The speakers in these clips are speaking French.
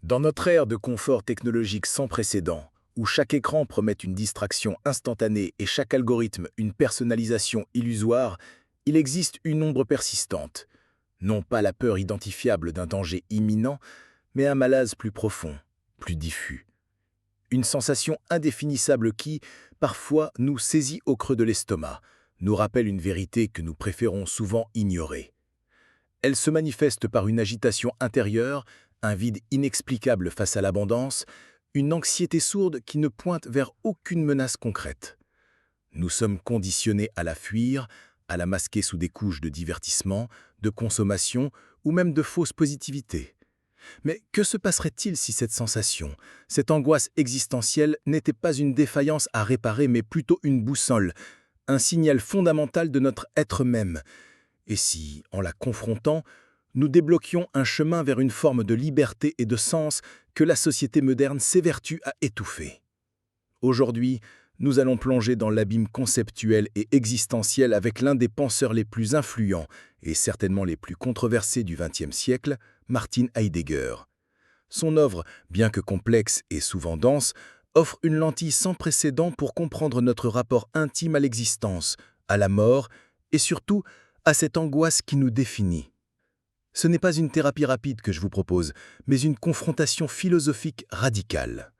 Dans notre ère de confort technologique sans précédent, où chaque écran promet une distraction instantanée et chaque algorithme une personnalisation illusoire, il existe une ombre persistante. Non pas la peur identifiable d'un danger imminent, mais un malaise plus profond, plus diffus. Une sensation indéfinissable qui, parfois, nous saisit au creux de l'estomac, nous rappelle une vérité que nous préférons souvent ignorer. Elle se manifeste par une agitation intérieure, un vide inexplicable face à l'abondance, une anxiété sourde qui ne pointe vers aucune menace concrète. Nous sommes conditionnés à la fuir, à la masquer sous des couches de divertissement, de consommation ou même de fausse positivité. Mais que se passerait-il si cette sensation, cette angoisse existentielle n'était pas une défaillance à réparer mais plutôt une boussole, un signal fondamental de notre être même? Et si, en la confrontant, nous débloquions un chemin vers une forme de liberté et de sens que la société moderne s'évertue à étouffer? Aujourd'hui, nous allons plonger dans l'abîme conceptuel et existentiel avec l'un des penseurs les plus influents et certainement les plus controversés du XXe siècle, Martin Heidegger. Son œuvre, bien que complexe et souvent dense, offre une lentille sans précédent pour comprendre notre rapport intime à l'existence, à la mort et surtout à cette angoisse qui nous définit. Ce n'est pas une thérapie rapide que je vous propose, mais une confrontation philosophique radicale.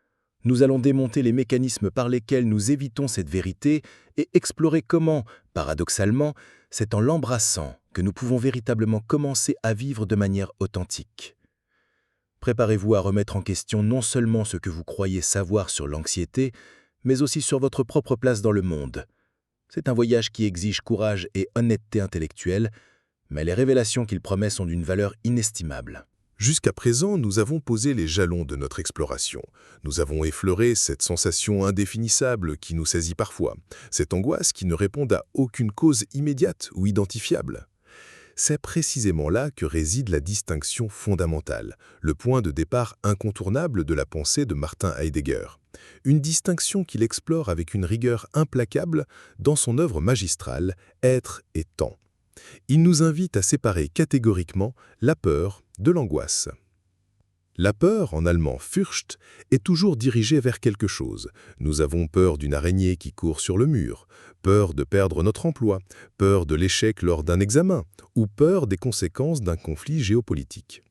Nous allons démonter les mécanismes par lesquels nous évitons cette vérité et explorer comment, paradoxalement, c'est en l'embrassant que nous pouvons véritablement commencer à vivre de manière authentique. Préparez-vous à remettre en question non seulement ce que vous croyez savoir sur l'anxiété, mais aussi sur votre propre place dans le monde. C'est un voyage qui exige courage et honnêteté intellectuelle, mais les révélations qu'il promet sont d'une valeur inestimable. Jusqu'à présent, nous avons posé les jalons de notre exploration. Nous avons effleuré cette sensation indéfinissable qui nous saisit parfois, cette angoisse qui ne répond à aucune cause immédiate ou identifiable. C'est précisément là que réside la distinction fondamentale, le point de départ incontournable de la pensée de Martin Heidegger. Une distinction qu'il explore avec une rigueur implacable dans son œuvre magistrale « Être et temps ». Il nous invite à séparer catégoriquement la peur de l'angoisse. La peur, en allemand Furcht, est toujours dirigée vers quelque chose. Nous avons peur d'une araignée qui court sur le mur, peur de perdre notre emploi, peur de l'échec lors d'un examen, ou peur des conséquences d'un conflit géopolitique.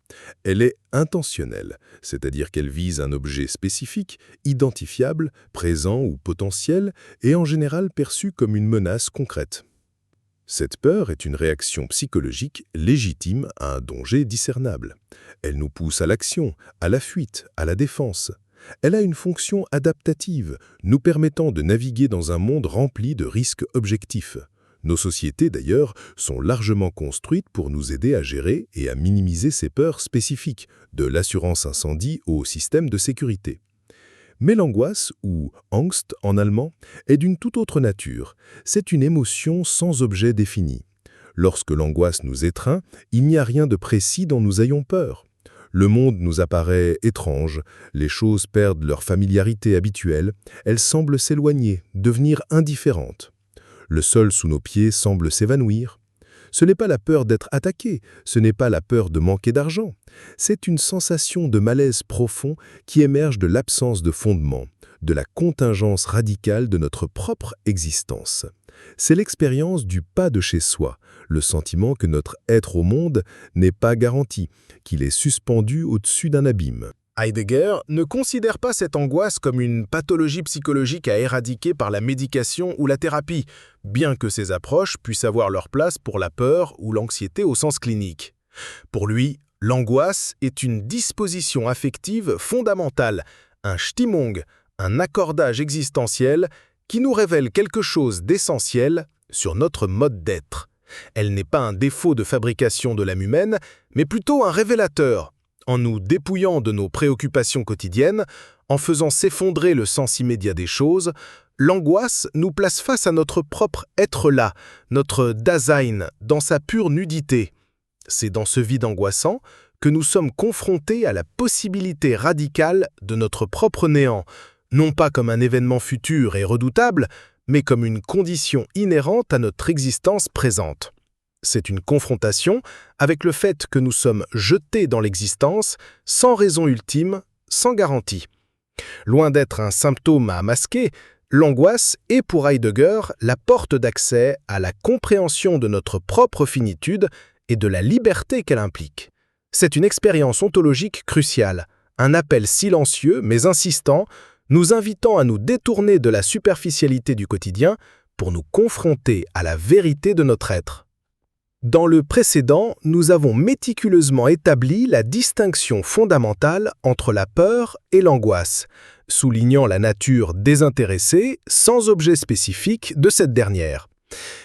Elle est intentionnelle, c'est-à-dire qu'elle vise un objet spécifique, identifiable, présent ou potentiel, et en général perçu comme une menace concrète. Cette peur est une réaction psychologique légitime à un danger discernable. Elle nous pousse à l'action, à la fuite, à la défense. Elle a une fonction adaptative, nous permettant de naviguer dans un monde rempli de risques objectifs. Nos sociétés, d'ailleurs, sont largement construites pour nous aider à gérer et à minimiser ces peurs spécifiques, de l'assurance incendie au système de sécurité. Mais l'angoisse, ou Angst en allemand, est d'une toute autre nature. C'est une émotion sans objet défini. Lorsque l'angoisse nous étreint, il n'y a rien de précis dont nous ayons peur. Le monde nous apparaît étrange, les choses perdent leur familiarité habituelle, elles semblent s'éloigner, devenir indifférentes. Le sol sous nos pieds semble s'évanouir. Ce n'est pas la peur d'être attaqué, ce n'est pas la peur de manquer d'argent. C'est une sensation de malaise profond qui émerge de l'absence de fondement, de la contingence radicale de notre propre existence. C'est l'expérience du pas de chez soi, le sentiment que notre être au monde n'est pas garanti, qu'il est suspendu au-dessus d'un abîme. Heidegger ne considère pas cette angoisse comme une pathologie psychologique à éradiquer par la médication ou la thérapie, bien que ces approches puissent avoir leur place pour la peur ou l'anxiété au sens clinique. Pour lui, l'angoisse est une disposition affective fondamentale, un Stimmung, un accordage existentiel qui nous révèle quelque chose d'essentiel sur notre mode d'être. Elle n'est pas un défaut de fabrication de l'âme humaine, mais plutôt un révélateur. En nous dépouillant de nos préoccupations quotidiennes, en faisant s'effondrer le sens immédiat des choses, l'angoisse nous place face à notre propre être-là, notre Dasein, dans sa pure nudité. C'est dans ce vide angoissant que nous sommes confrontés à la possibilité radicale de notre propre néant, non pas comme un événement futur et redoutable, mais comme une condition inhérente à notre existence présente. c'est une confrontation avec le fait que nous sommes jetés dans l'existence sans raison ultime, sans garantie. Loin d'être un symptôme à masquer, l'angoisse est pour Heidegger la porte d'accès à la compréhension de notre propre finitude et de la liberté qu'elle implique. C'est une expérience ontologique cruciale, un appel silencieux mais insistant, nous invitant à nous détourner de la superficialité du quotidien pour nous confronter à la vérité de notre être. Dans le précédent, nous avons méticuleusement établi la distinction fondamentale entre la peur et l'angoisse, soulignant la nature désintéressée, sans objet spécifique, de cette dernière.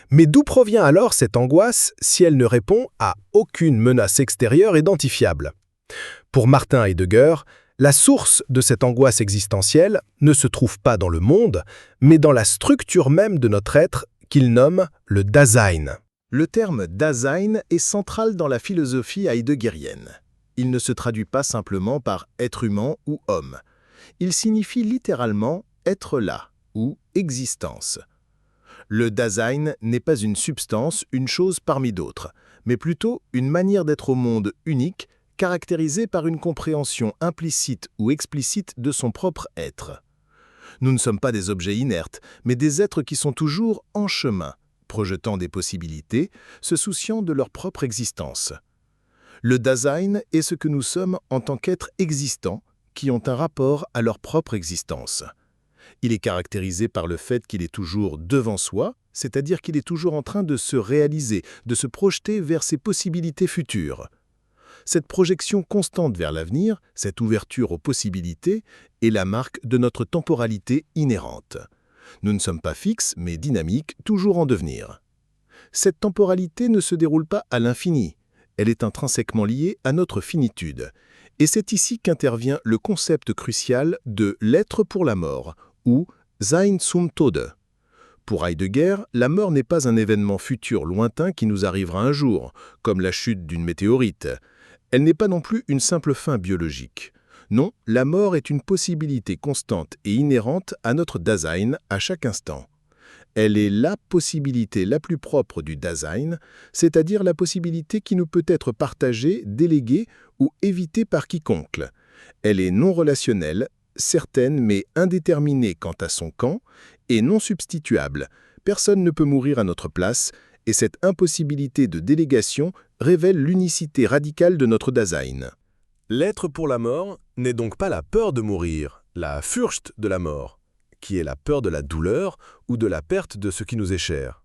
Mais d'où provient alors cette angoisse si elle ne répond à aucune menace extérieure identifiable? Pour Martin Heidegger, la source de cette angoisse existentielle ne se trouve pas dans le monde, mais dans la structure même de notre être qu'il nomme le Dasein. Le terme Dasein est central dans la philosophie heideggerienne. Il ne se traduit pas simplement par être humain ou homme. Il signifie littéralement être là ou existence. Le Dasein n'est pas une substance, une chose parmi d'autres, mais plutôt une manière d'être au monde unique, caractérisée par une compréhension implicite ou explicite de son propre être. Nous ne sommes pas des objets inertes, mais des êtres qui sont toujours en chemin, projetant des possibilités, se souciant de leur propre existence. Le Dasein est ce que nous sommes en tant qu'êtres existants, qui ont un rapport à leur propre existence. Il est caractérisé par le fait qu'il est toujours devant soi, c'est-à-dire qu'il est toujours en train de se réaliser, de se projeter vers ses possibilités futures. Cette projection constante vers l'avenir, cette ouverture aux possibilités, est la marque de notre temporalité inhérente. Nous ne sommes pas fixes, mais dynamiques, toujours en devenir. Cette temporalité ne se déroule pas à l'infini, elle est intrinsèquement liée à notre finitude. Et c'est ici qu'intervient le concept crucial de l'être pour la mort, ou Sein zum Tode. Pour Heidegger, la mort n'est pas un événement futur lointain qui nous arrivera un jour, comme la chute d'une météorite. Elle n'est pas non plus une simple fin biologique. Non, la mort est une possibilité constante et inhérente à notre Dasein à chaque instant. Elle est la possibilité la plus propre du Dasein, c'est-à-dire la possibilité qui nous peut être partagée, déléguée ou évitée par quiconque. Elle est non relationnelle, certaine mais indéterminée quant à son camp, et non substituable. Personne ne peut mourir à notre place, et cette impossibilité de délégation révèle l'unicité radicale de notre Dasein. L'être pour la mort n'est donc pas la peur de mourir, la Furcht de la mort, qui est la peur de la douleur ou de la perte de ce qui nous est cher,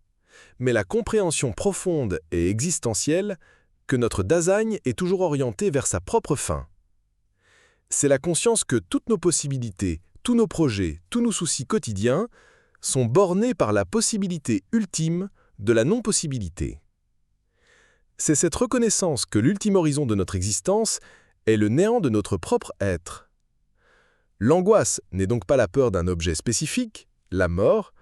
mais la compréhension profonde et existentielle que notre Dasein est toujours orienté vers sa propre fin. C'est la conscience que toutes nos possibilités, tous nos projets, tous nos soucis quotidiens sont bornés par la possibilité ultime de la non-possibilité. C'est cette reconnaissance que l'ultime horizon de notre existence est le néant de notre propre être. L'angoisse n'est donc pas la peur d'un objet spécifique, la mort,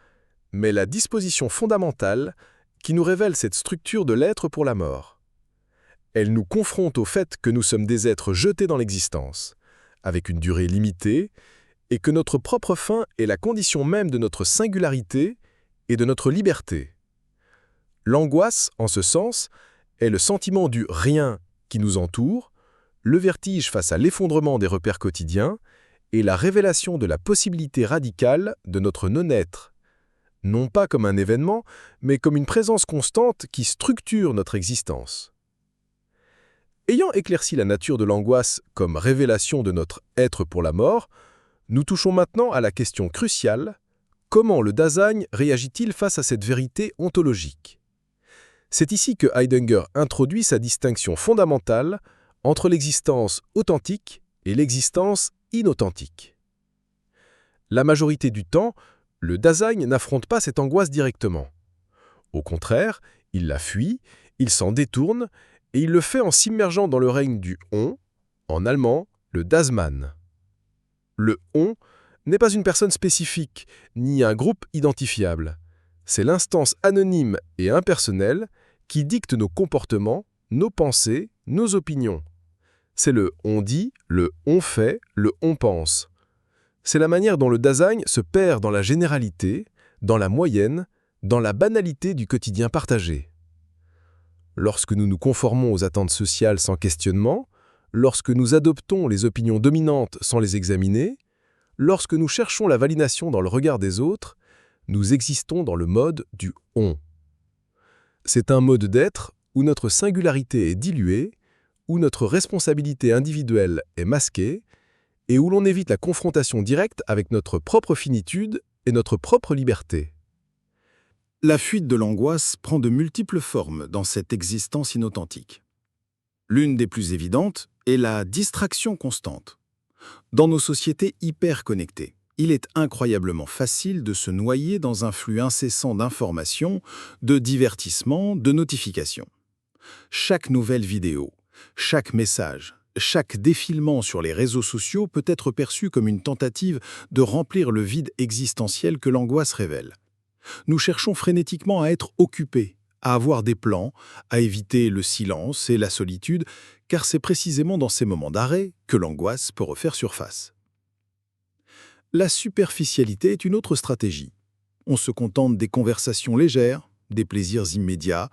mais la disposition fondamentale qui nous révèle cette structure de l'être pour la mort. Elle nous confronte au fait que nous sommes des êtres jetés dans l'existence, avec une durée limitée, et que notre propre fin est la condition même de notre singularité et de notre liberté. L'angoisse, en ce sens, est le sentiment du rien qui nous entoure, le vertige face à l'effondrement des repères quotidiens et la révélation de la possibilité radicale de notre non-être, non pas comme un événement, mais comme une présence constante qui structure notre existence. Ayant éclairci la nature de l'angoisse comme révélation de notre être pour la mort, nous touchons maintenant à la question cruciale: comment le Dasein réagit-il face à cette vérité ontologique? C'est ici que Heidegger introduit sa distinction fondamentale entre l'existence authentique et l'existence inauthentique. La majorité du temps, le Dasein n'affronte pas cette angoisse directement. Au contraire, il la fuit, il s'en détourne, et il le fait en s'immergeant dans le règne du On, en allemand, le Dasman. Le On n'est pas une personne spécifique, ni un groupe identifiable. C'est l'instance anonyme et impersonnelle qui dicte nos comportements, nos pensées, nos opinions. C'est le on dit, le on fait, le on pense. C'est la manière dont le Dasein se perd dans la généralité, dans la moyenne, dans la banalité du quotidien partagé. lorsque nous nous conformons aux attentes sociales sans questionnement, lorsque nous adoptons les opinions dominantes sans les examiner, lorsque nous cherchons la validation dans le regard des autres, nous existons dans le mode du « on ». C'est un mode d'être où notre singularité est diluée, où notre responsabilité individuelle est masquée, et où l'on évite la confrontation directe avec notre propre finitude et notre propre liberté. La fuite de l'angoisse prend de multiples formes dans cette existence inauthentique. L'une des plus évidentes est la distraction constante. Dans nos sociétés hyper connectées, il est incroyablement facile de se noyer dans un flux incessant d'informations, de divertissements, de notifications. Chaque nouvelle vidéo, chaque message, chaque défilement sur les réseaux sociaux peut être perçu comme une tentative de remplir le vide existentiel que l'angoisse révèle. Nous cherchons frénétiquement à être occupés, à avoir des plans, à éviter le silence et la solitude, car c'est précisément dans ces moments d'arrêt que l'angoisse peut refaire surface. La superficialité est une autre stratégie. On se contente des conversations légères, des plaisirs immédiats,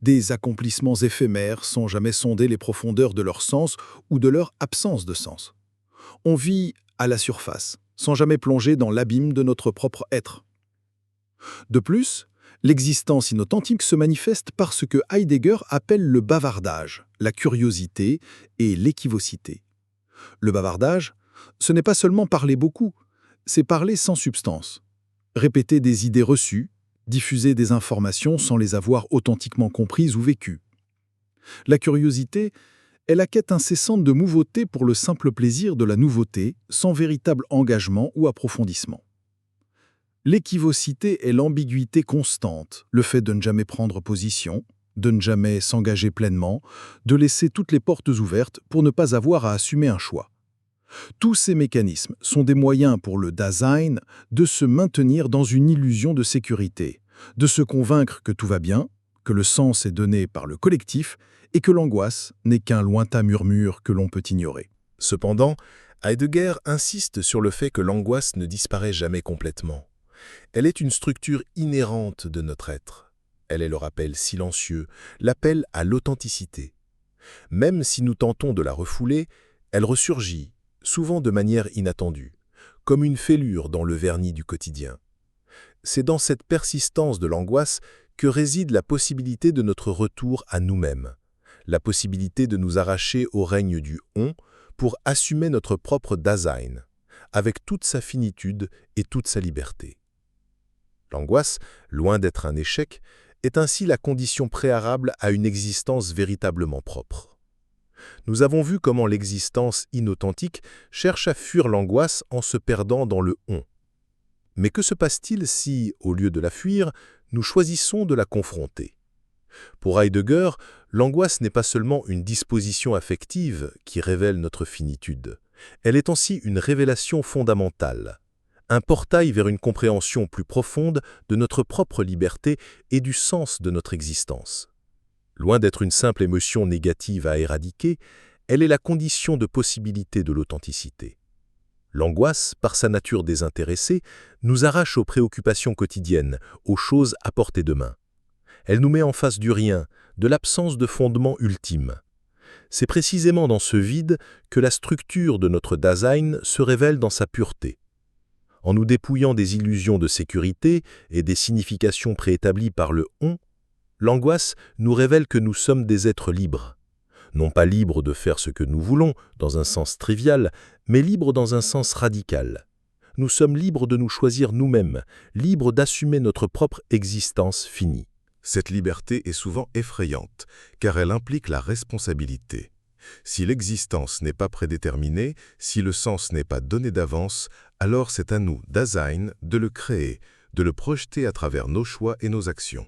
des accomplissements éphémères sans jamais sonder les profondeurs de leur sens ou de leur absence de sens. On vit à la surface, sans jamais plonger dans l'abîme de notre propre être. De plus, l'existence inauthentique se manifeste par ce que Heidegger appelle le bavardage, la curiosité et l'équivocité. Le bavardage, ce n'est pas seulement parler beaucoup, c'est parler sans substance, répéter des idées reçues, diffuser des informations sans les avoir authentiquement comprises ou vécues. La curiosité est la quête incessante de nouveautés pour le simple plaisir de la nouveauté, sans véritable engagement ou approfondissement. L'équivocité est l'ambiguïté constante, le fait de ne jamais prendre position, de ne jamais s'engager pleinement, de laisser toutes les portes ouvertes pour ne pas avoir à assumer un choix. Tous ces mécanismes sont des moyens pour le Dasein de se maintenir dans une illusion de sécurité, de se convaincre que tout va bien, que le sens est donné par le collectif et que l'angoisse n'est qu'un lointain murmure que l'on peut ignorer. Cependant, Heidegger insiste sur le fait que l'angoisse ne disparaît jamais complètement. Elle est une structure inhérente de notre être. Elle est le rappel silencieux, l'appel à l'authenticité. Même si nous tentons de la refouler, elle ressurgit, souvent de manière inattendue, comme une fêlure dans le vernis du quotidien. C'est dans cette persistance de l'angoisse que réside la possibilité de notre retour à nous-mêmes, la possibilité de nous arracher au règne du « on » pour assumer notre propre Dasein, avec toute sa finitude et toute sa liberté. L'angoisse, loin d'être un échec, est ainsi la condition préalable à une existence véritablement propre. Nous avons vu comment l'existence inauthentique cherche à fuir l'angoisse en se perdant dans le « on ». Mais que se passe-t-il si, au lieu de la fuir, nous choisissons de la confronter? Pour Heidegger, l'angoisse n'est pas seulement une disposition affective qui révèle notre finitude. Elle est aussi une révélation fondamentale, un portail vers une compréhension plus profonde de notre propre liberté et du sens de notre existence. Loin d'être une simple émotion négative à éradiquer, elle est la condition de possibilité de l'authenticité. L'angoisse, par sa nature désintéressée, nous arrache aux préoccupations quotidiennes, aux choses à portée de main. Elle nous met en face du rien, de l'absence de fondement ultime. C'est précisément dans ce vide que la structure de notre Dasein se révèle dans sa pureté. En nous dépouillant des illusions de sécurité et des significations préétablies par le « on », l'angoisse nous révèle que nous sommes des êtres libres. Non pas libres de faire ce que nous voulons, dans un sens trivial, mais libres dans un sens radical. Nous sommes libres de nous choisir nous-mêmes, libres d'assumer notre propre existence finie. Cette liberté est souvent effrayante, car elle implique la responsabilité. Si l'existence n'est pas prédéterminée, si le sens n'est pas donné d'avance, alors c'est à nous, Dasein, de le créer, de le projeter à travers nos choix et nos actions.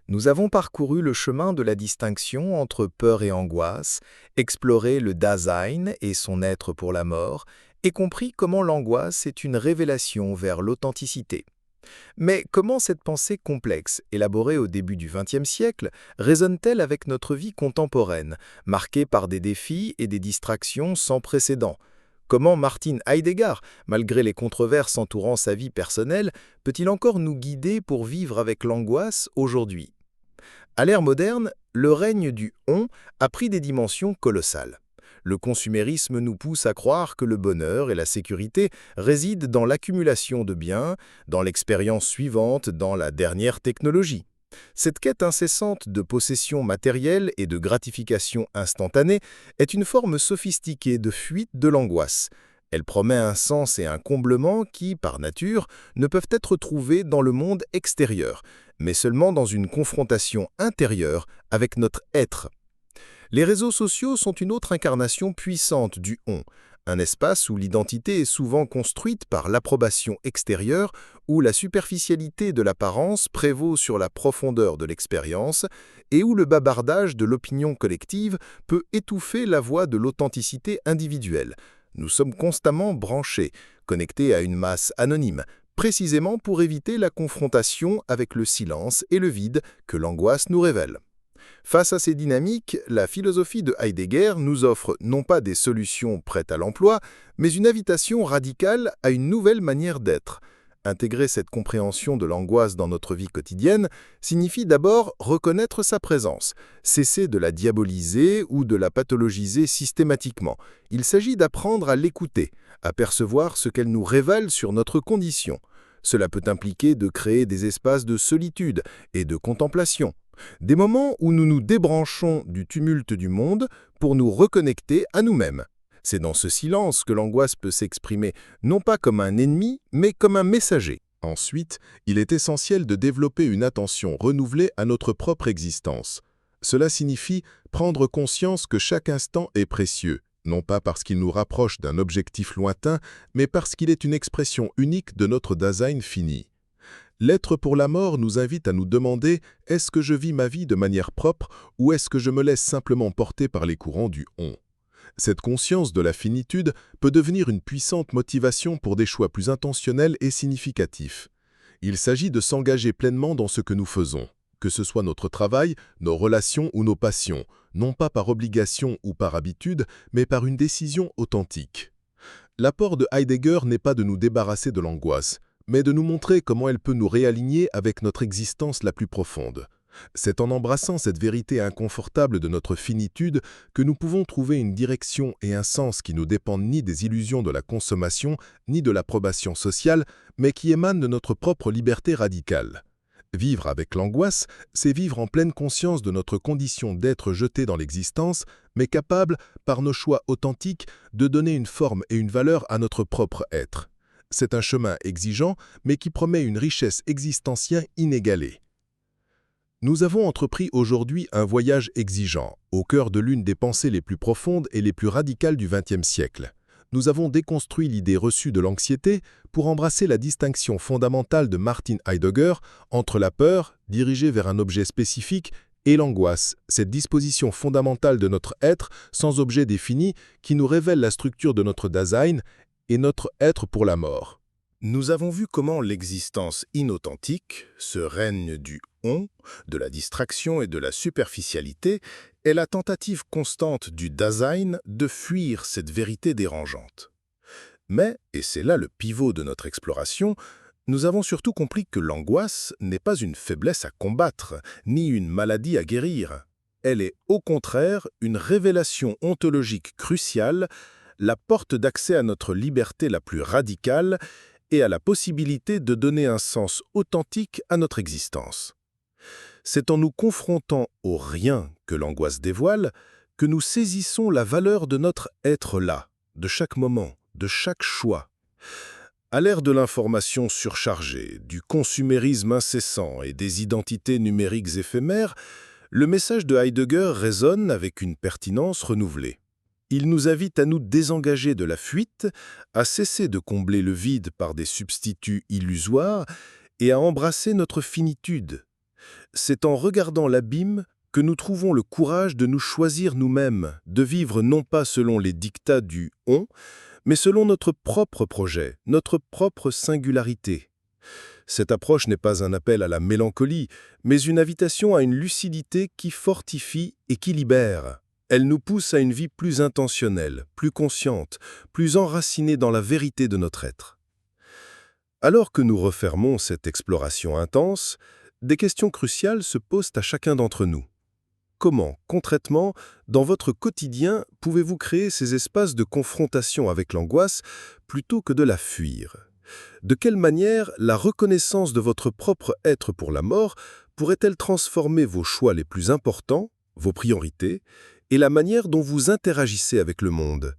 Nous avons parcouru le chemin de la distinction entre peur et angoisse, exploré le Dasein et son être pour la mort, et compris comment l'angoisse est une révélation vers l'authenticité. Mais comment cette pensée complexe, élaborée au début du XXe siècle, résonne-t-elle avec notre vie contemporaine, marquée par des défis et des distractions sans précédent? Comment Martin Heidegger, malgré les controverses entourant sa vie personnelle, peut-il encore nous guider pour vivre avec l'angoisse aujourd'hui? À l'ère moderne, le règne du « on » a pris des dimensions colossales. Le consumérisme nous pousse à croire que le bonheur et la sécurité résident dans l'accumulation de biens, dans l'expérience suivante, dans la dernière technologie. Cette quête incessante de possession matérielle et de gratification instantanée est une forme sophistiquée de fuite de l'angoisse. Elle promet un sens et un comblement qui, par nature, ne peuvent être trouvés dans le monde extérieur, mais seulement dans une confrontation intérieure avec notre être. Les réseaux sociaux sont une autre incarnation puissante du « on », un espace où l'identité est souvent construite par l'approbation extérieure, où la superficialité de l'apparence prévaut sur la profondeur de l'expérience, et où le bavardage de l'opinion collective peut étouffer la voix de l'authenticité individuelle. Nous sommes constamment branchés, connectés à une masse anonyme, précisément pour éviter la confrontation avec le silence et le vide que l'angoisse nous révèle. Face à ces dynamiques, la philosophie de Heidegger nous offre non pas des solutions prêtes à l'emploi, mais une invitation radicale à une nouvelle manière d'être. Intégrer cette compréhension de l'angoisse dans notre vie quotidienne signifie d'abord reconnaître sa présence, cesser de la diaboliser ou de la pathologiser systématiquement. Il s'agit d'apprendre à l'écouter, à percevoir ce qu'elle nous révèle sur notre condition. Cela peut impliquer de créer des espaces de solitude et de contemplation. Des moments où nous nous débranchons du tumulte du monde pour nous reconnecter à nous-mêmes. C'est dans ce silence que l'angoisse peut s'exprimer, non pas comme un ennemi, mais comme un messager. Ensuite, il est essentiel de développer une attention renouvelée à notre propre existence. Cela signifie prendre conscience que chaque instant est précieux, non pas parce qu'il nous rapproche d'un objectif lointain, mais parce qu'il est une expression unique de notre Dasein fini. L'être pour la mort nous invite à nous demander « Est-ce que je vis ma vie de manière propre ou est-ce que je me laisse simplement porter par les courants du « on » ?» Cette conscience de la finitude peut devenir une puissante motivation pour des choix plus intentionnels et significatifs. Il s'agit de s'engager pleinement dans ce que nous faisons, que ce soit notre travail, nos relations ou nos passions, non pas par obligation ou par habitude, mais par une décision authentique. L'apport de Heidegger n'est pas de nous débarrasser de l'angoisse, mais de nous montrer comment elle peut nous réaligner avec notre existence la plus profonde. C'est en embrassant cette vérité inconfortable de notre finitude que nous pouvons trouver une direction et un sens qui ne dépendent ni des illusions de la consommation, ni de l'approbation sociale, mais qui émanent de notre propre liberté radicale. Vivre avec l'angoisse, c'est vivre en pleine conscience de notre condition d'être jeté dans l'existence, mais capable, par nos choix authentiques, de donner une forme et une valeur à notre propre être. C'est un chemin exigeant, mais qui promet une richesse existentielle inégalée. Nous avons entrepris aujourd'hui un voyage exigeant, au cœur de l'une des pensées les plus profondes et les plus radicales du XXe siècle. Nous avons déconstruit l'idée reçue de l'anxiété pour embrasser la distinction fondamentale de Martin Heidegger entre la peur, dirigée vers un objet spécifique, et l'angoisse, cette disposition fondamentale de notre être sans objet défini qui nous révèle la structure de notre Dasein et notre être pour la mort. Nous avons vu comment l'existence inauthentique, ce règne du « on », de la distraction et de la superficialité, est la tentative constante du Dasein de fuir cette vérité dérangeante. Mais, et c'est là le pivot de notre exploration, nous avons surtout compris que l'angoisse n'est pas une faiblesse à combattre, ni une maladie à guérir. Elle est, au contraire, une révélation ontologique cruciale, la porte d'accès à notre liberté la plus radicale et à la possibilité de donner un sens authentique à notre existence. C'est en nous confrontant au rien que l'angoisse dévoile que nous saisissons la valeur de notre être là, de chaque moment, de chaque choix. À l'ère de l'information surchargée, du consumérisme incessant et des identités numériques éphémères, le message de Heidegger résonne avec une pertinence renouvelée. Il nous invite à nous désengager de la fuite, à cesser de combler le vide par des substituts illusoires et à embrasser notre finitude. C'est en regardant l'abîme que nous trouvons le courage de nous choisir nous-mêmes, de vivre non pas selon les dictats du « on », mais selon notre propre projet, notre propre singularité. Cette approche n'est pas un appel à la mélancolie, mais une invitation à une lucidité qui fortifie et qui libère. Elle nous pousse à une vie plus intentionnelle, plus consciente, plus enracinée dans la vérité de notre être. Alors que nous refermons cette exploration intense, des questions cruciales se posent à chacun d'entre nous. Comment, concrètement, dans votre quotidien, pouvez-vous créer ces espaces de confrontation avec l'angoisse plutôt que de la fuir ? De quelle manière la reconnaissance de votre propre être pour la mort pourrait-elle transformer vos choix les plus importants, vos priorités, et la manière dont vous interagissez avec le monde ?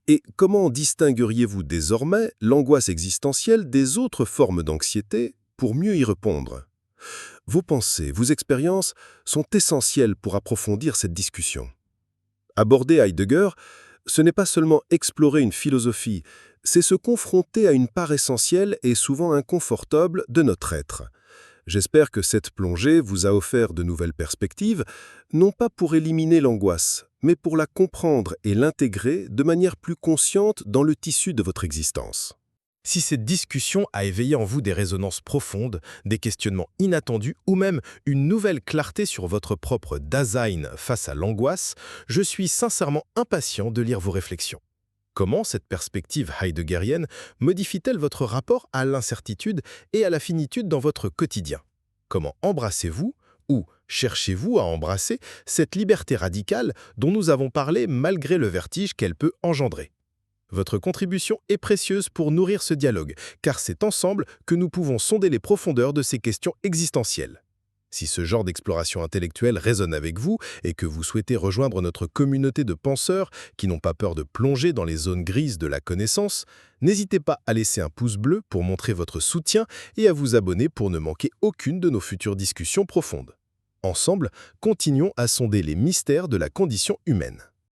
Et comment distingueriez-vous désormais l'angoisse existentielle des autres formes d'anxiété pour mieux y répondre ? Vos pensées, vos expériences sont essentielles pour approfondir cette discussion. Aborder Heidegger, ce n'est pas seulement explorer une philosophie, c'est se confronter à une part essentielle et souvent inconfortable de notre être. J'espère que cette plongée vous a offert de nouvelles perspectives, non pas pour éliminer l'angoisse, mais pour la comprendre et l'intégrer de manière plus consciente dans le tissu de votre existence. Si cette discussion a éveillé en vous des résonances profondes, des questionnements inattendus ou même une nouvelle clarté sur votre propre Dasein face à l'angoisse, je suis sincèrement impatient de lire vos réflexions. Comment cette perspective heideggerienne modifie-t-elle votre rapport à l'incertitude et à la finitude dans votre quotidien? Comment embrassez-vous ou cherchez-vous à embrasser cette liberté radicale dont nous avons parlé malgré le vertige qu'elle peut engendrer? Votre contribution est précieuse pour nourrir ce dialogue, car c'est ensemble que nous pouvons sonder les profondeurs de ces questions existentielles. Si ce genre d'exploration intellectuelle résonne avec vous et que vous souhaitez rejoindre notre communauté de penseurs qui n'ont pas peur de plonger dans les zones grises de la connaissance, n'hésitez pas à laisser un pouce bleu pour montrer votre soutien et à vous abonner pour ne manquer aucune de nos futures discussions profondes. Ensemble, continuons à sonder les mystères de la condition humaine.